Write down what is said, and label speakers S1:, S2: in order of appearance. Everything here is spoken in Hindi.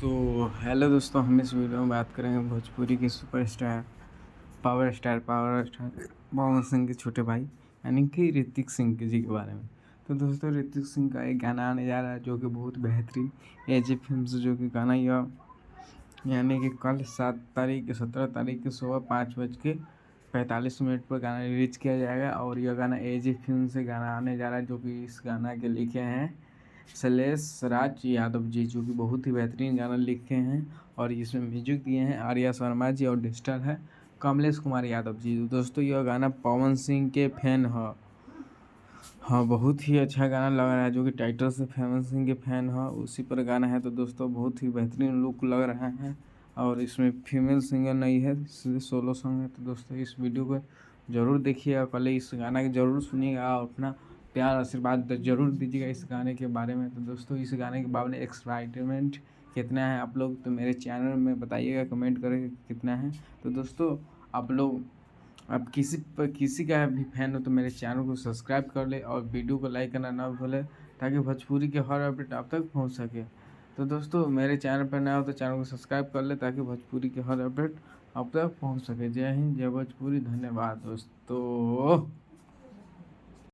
S1: तो हेलो दोस्तों, हम इस वीडियो में बात करेंगे भोजपुरी के superstar power star Pawan Singh के छोटे भाई यानी कि ऋतिक सिंह जी के बारे में। तो दोस्तों, ऋतिक सिंह का एक गाना आने जा रहा है जो कि बहुत बेहतरीन एजे फिल्म से, जो कि गाना यह यानी कि कल 17 तारीख के सुबह 5:45 पर गाना रिलीज किया जाएगा। और यह गाना एजे फिल्म से गाना आने जा रहा है, जो कि इस गाना के लिखे हैं शैलेश राज यादव जी, जो कि बहुत ही बेहतरीन गाना लिखे हैं। और इसमें म्यूजिक दिए हैं आर्या शर्मा जी और डिजिटल है कमलेश कुमार यादव जी। दोस्तों, यह गाना पवन सिंह के फैन है। हाँ, बहुत ही अच्छा गाना लग रहा है, जो कि टाइटल से पवन सिंह के फैन है उसी पर गाना है। तो दोस्तों, बहुत ही बेहतरीन लुक लग रहा है। और इसमें फीमेल सिंगर नहीं है, सीधे सोलो सॉन्ग है। तो दोस्तों, इस वीडियो को ज़रूर देखिएगा, पहले इस गाना को ज़रूर सुनिएगा और अपना प्यार आशीर्वाद ज़रूर दीजिएगा इस गाने के बारे में। तो दोस्तों, इस गाने के बारे में एक्साइटमेंट कितना है आप लोग, तो मेरे चैनल में बताइएगा, कमेंट करके कितना है। तो दोस्तों, आप लोग अब किसी का भी फैन हो तो मेरे चैनल को सब्सक्राइब कर ले और वीडियो को लाइक करना ना भूले, ताकि भोजपुरी के हर अपडेट आप तक पहुंच सके। तो दोस्तों, मेरे चैनल पर नया हो तो चैनल को सब्सक्राइब कर ले, ताकि भोजपुरी के हर अपडेट आप तक पहुंच सके। जय हिंद, जय भोजपुरी, धन्यवाद दोस्तों।